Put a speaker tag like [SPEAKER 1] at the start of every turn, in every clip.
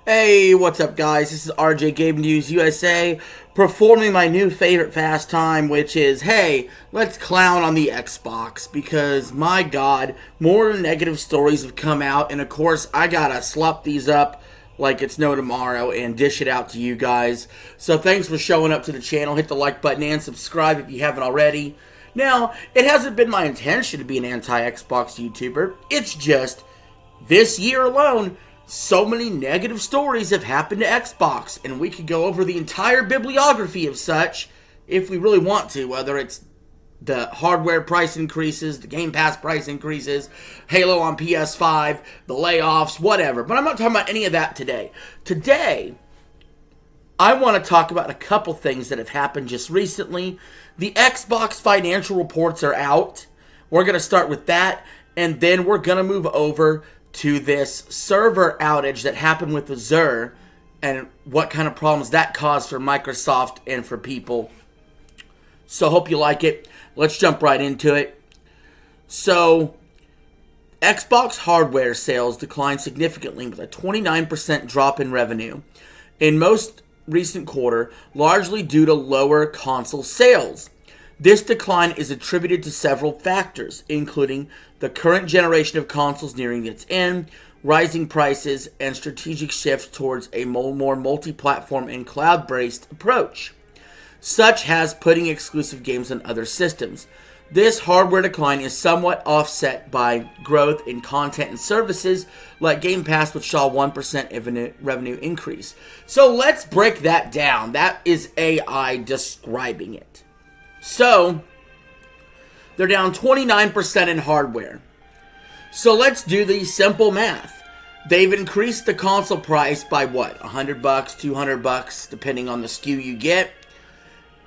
[SPEAKER 1] Hey, what's up, guys? This is RJ Game News USA performing my new favorite pastime, which is, hey, let's clown on the Xbox because, my God, more negative stories have come out, and of course, I gotta slop these up like it's no tomorrow and dish it out to you guys. So thanks for showing up to the channel. Hit the like button and subscribe if you haven't already. Now, it hasn't been my intention to be an anti-Xbox YouTuber. It's just, this year alone, so many negative stories have happened to Xbox, and we could go over the entire bibliography of such if we really want to, whether it's the hardware price increases, the Game Pass price increases, Halo on PS5, the layoffs, whatever. But I'm not talking about any of that today. Today, I want to talk about a couple things that have happened just recently. The Xbox financial reports are out. We're going to start with that, and then we're going to move over to this server outage that happened with Azure and what kind of problems that caused for Microsoft and for people. So hope you like it. Let's jump right into it. So Xbox hardware sales declined significantly with a 29% drop in revenue in most recent quarter, largely due to lower console sales. This decline is attributed to several factors, including the current generation of consoles nearing its end, rising prices, and strategic shifts towards a more multi-platform and cloud-based approach, such as putting exclusive games on other systems. This hardware decline is somewhat offset by growth in content and services like Game Pass, which saw a 1% revenue increase. So let's break that down. That is AI describing it. So, they're down 29% in hardware. So let's do the simple math. They've increased the console price by what? $100, $200, depending on the SKU you get.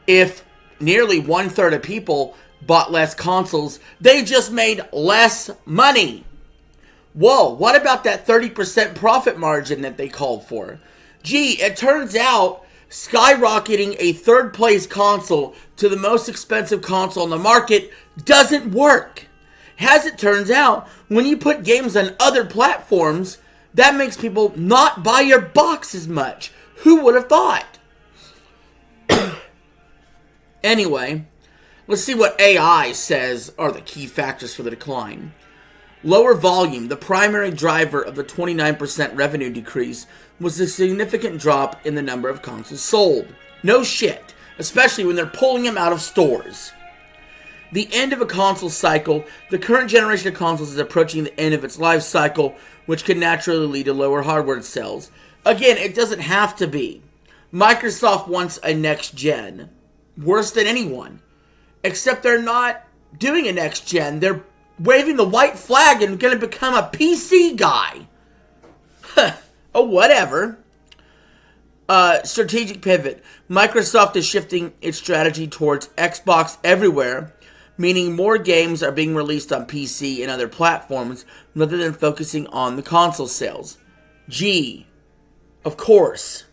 [SPEAKER 1] If nearly 1/3 of people bought less consoles, they just made less money. Whoa, what about that 30% profit margin that they called for? Gee, it turns out skyrocketing a third-place console to the most expensive console on the market doesn't work. As it turns out, when you put games on other platforms, that makes people not buy your box as much. Who would have thought? Anyway, let's see what AI says are the key factors for the decline. Lower volume, the primary driver of the 29% revenue decrease, was a significant drop in the number of consoles sold. No shit, especially when they're pulling them out of stores. The end of a console cycle, the current generation of consoles is approaching the end of its life cycle, which can naturally lead to lower hardware sales. Again, it doesn't have to be. Microsoft wants a next gen, worse than anyone. Except they're not doing a next gen, they're waving the white flag and going to become a PC guy. Oh, whatever. Strategic pivot. Microsoft is shifting its strategy towards Xbox everywhere, meaning more games are being released on PC and other platforms rather than focusing on the console sales. Gee, of course.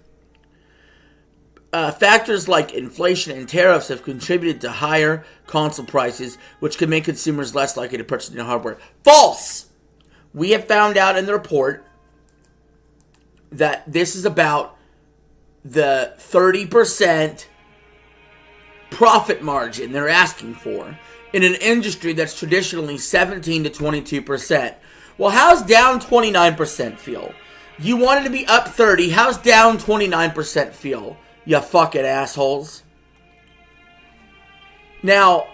[SPEAKER 1] Factors like inflation and tariffs have contributed to higher console prices, which can make consumers less likely to purchase new hardware. False! We have found out in the report that this is about the 30% profit margin they're asking for in an industry that's traditionally 17 to 22%. Well, how's down 29% feel? You wanted to be up 30. How's down 29% feel? You fucking assholes. Now,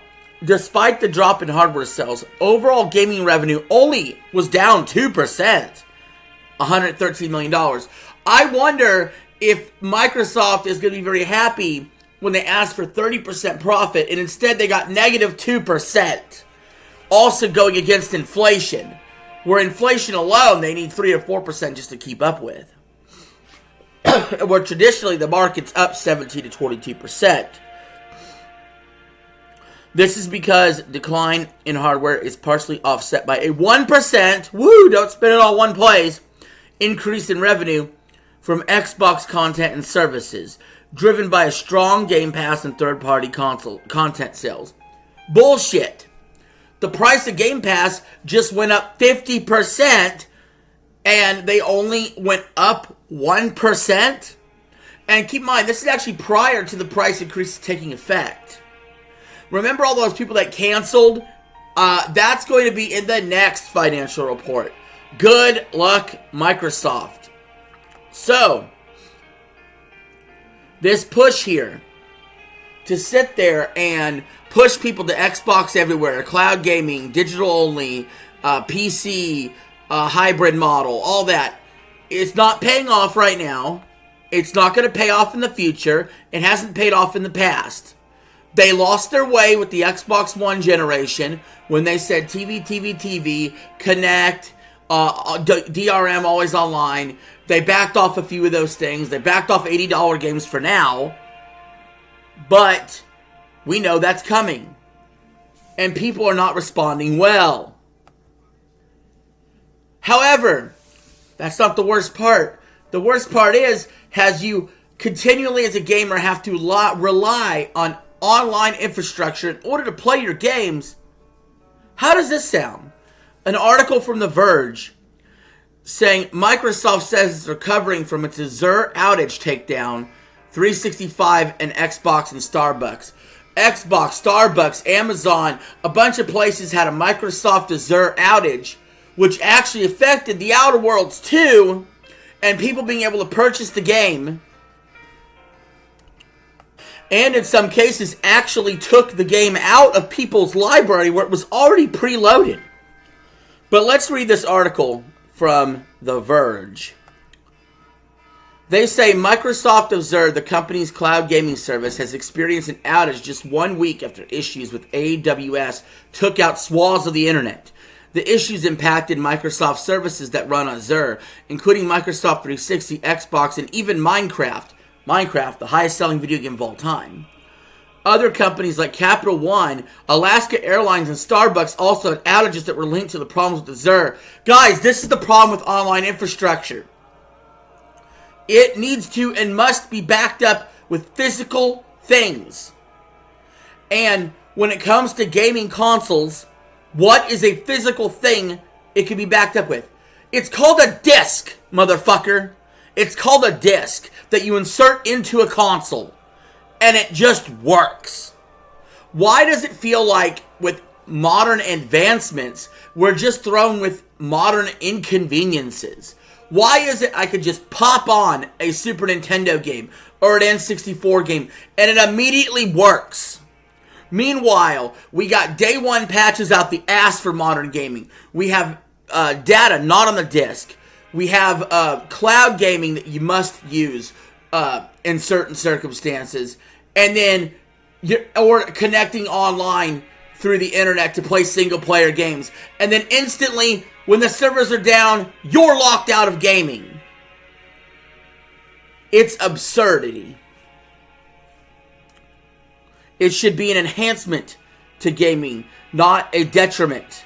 [SPEAKER 1] despite the drop in hardware sales, overall gaming revenue only was down 2%. $113 million. I wonder if Microsoft is going to be very happy when they ask for 30% profit and instead they got negative 2%. Also going against inflation, where inflation alone they need 3 or 4% just to keep up with. Where traditionally the market's up 17 to 22%. This is because decline in hardware is partially offset by a 1%, woo, don't spend it all one place, increase in revenue from Xbox content and services, driven by a strong Game Pass and third-party console content sales. Bullshit. The price of Game Pass just went up 50% and they only went up 1%. And keep in mind, this is actually prior to the price increase taking effect. Remember all those people that canceled? That's going to be in the next financial report. Good luck, Microsoft. So, this push here to sit there and push people to Xbox everywhere, cloud gaming, digital only, PC, hybrid model, all that, it's not paying off right now. It's not going to pay off in the future. It hasn't paid off in the past. They lost their way with the Xbox One generation when they said TV, Connect, DRM, always online. They backed off a few of those things. They backed off $80 games for now. But we know that's coming. And people are not responding well. However, that's not the worst part. The worst part is, as you continually as a gamer have to rely on online infrastructure in order to play your games. How does this sound? An article from The Verge saying Microsoft says it's recovering from its Azure outage takedown, 365 and Xbox and Starbucks. Xbox, Starbucks, Amazon, a bunch of places had a Microsoft Azure outage, which actually affected the Outer Worlds too, and people being able to purchase the game, and in some cases actually took the game out of people's library where it was already preloaded. But let's read this article from The Verge. They say Microsoft Azure, the company's cloud gaming service, has experienced an outage just 1 week after issues with AWS took out swaths of the internet. The issues impacted Microsoft services that run on Azure, including Microsoft 360, Xbox, and even Minecraft. Minecraft, the highest selling video game of all time. Other companies like Capital One, Alaska Airlines, and Starbucks also had outages that were linked to the problems with Azure. Guys, this is the problem with online infrastructure. It needs to and must be backed up with physical things. And when it comes to gaming consoles, what is a physical thing it can be backed up with? It's called a disc, motherfucker. It's called a disc that you insert into a console. And it just works. Why does it feel like with modern advancements, we're just thrown with modern inconveniences? Why is it I could just pop on a Super Nintendo game or an N64 game and it immediately works? Meanwhile, we got day one patches out the ass for modern gaming. We have data not on the disc. We have cloud gaming that you must use in certain circumstances. And then or connecting online through the internet to play single player games. And then instantly, when the servers are down, you're locked out of gaming. It's absurdity. It should be an enhancement to gaming, not a detriment.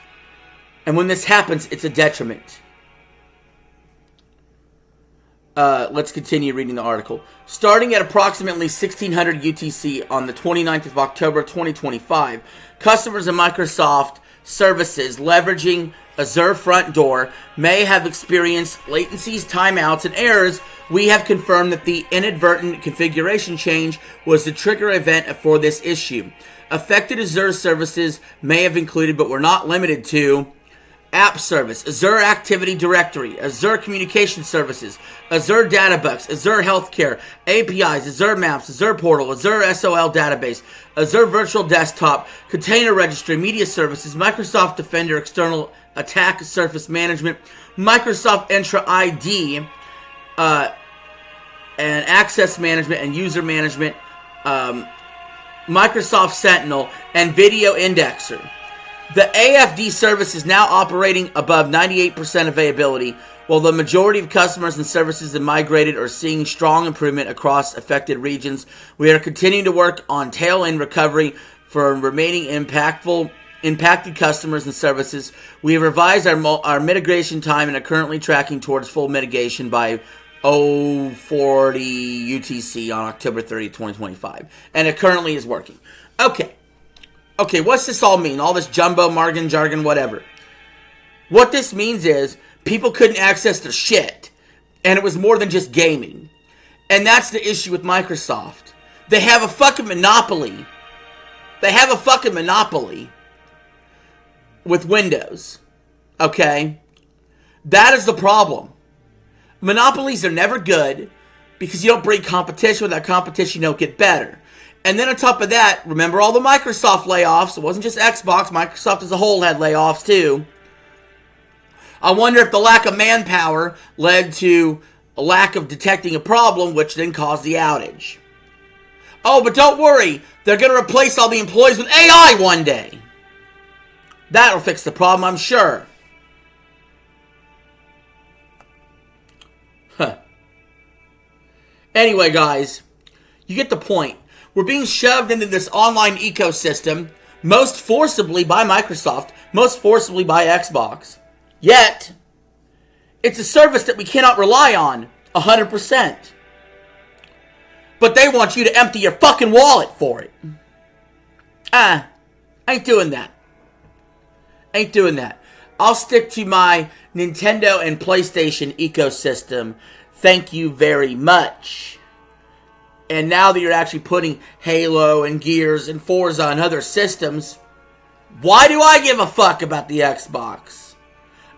[SPEAKER 1] And when this happens, it's a detriment. Let's continue reading the article. Starting at approximately 1600 UTC on the 29th of October 2025, customers of Microsoft services leveraging Azure Front Door may have experienced latencies, timeouts, and errors. We have confirmed that the inadvertent configuration change was the trigger event for this issue. Affected Azure services may have included, but were not limited to, App Service, Azure Activity Directory, Azure Communication Services, Azure Database, Azure Healthcare, APIs, Azure Maps, Azure Portal, Azure SOL Database, Azure Virtual Desktop, Container Registry, Media Services, Microsoft Defender, External Attack Surface Management, Microsoft Entra ID, and Access Management and User Management, Microsoft Sentinel, and Video Indexer. The AFD service is now operating above 98% availability, while the majority of customers and services have migrated or seeing strong improvement across affected regions. We are continuing to work on tail-end recovery for remaining impacted customers and services. We have revised our mitigation time and are currently tracking towards full mitigation by 040 UTC on October 30, 2025. And it currently is working. Okay, what's this all mean? All this jumbo, jargon, whatever. What this means is people couldn't access their shit. And it was more than just gaming. And that's the issue with Microsoft. They have a fucking monopoly. They have a fucking monopoly with Windows. Okay? That is the problem. Monopolies are never good because you don't bring competition. Without competition, you don't get better. And then on top of that, remember all the Microsoft layoffs. It wasn't just Xbox. Microsoft as a whole had layoffs too. I wonder if the lack of manpower led to a lack of detecting a problem, which then caused the outage. Oh, but don't worry. They're going to replace all the employees with AI one day. That'll fix the problem, I'm sure. Huh. Anyway, guys, you get the point. We're being shoved into this online ecosystem, most forcibly by Microsoft, most forcibly by Xbox. Yet, it's a service that we cannot rely on 100%. But they want you to empty your fucking wallet for it. Ain't doing that. Ain't doing that. I'll stick to my Nintendo and PlayStation ecosystem. Thank you very much. And now that you're actually putting Halo and Gears and Forza on other systems, why do I give a fuck about the Xbox?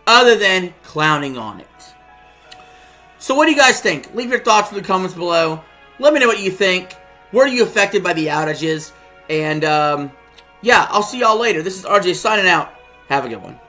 [SPEAKER 1] Other than clowning on it. So what do you guys think? Leave your thoughts in the comments below. Let me know what you think. Were you affected by the outages? And, yeah, I'll see y'all later. This is RJ signing out. Have a good one.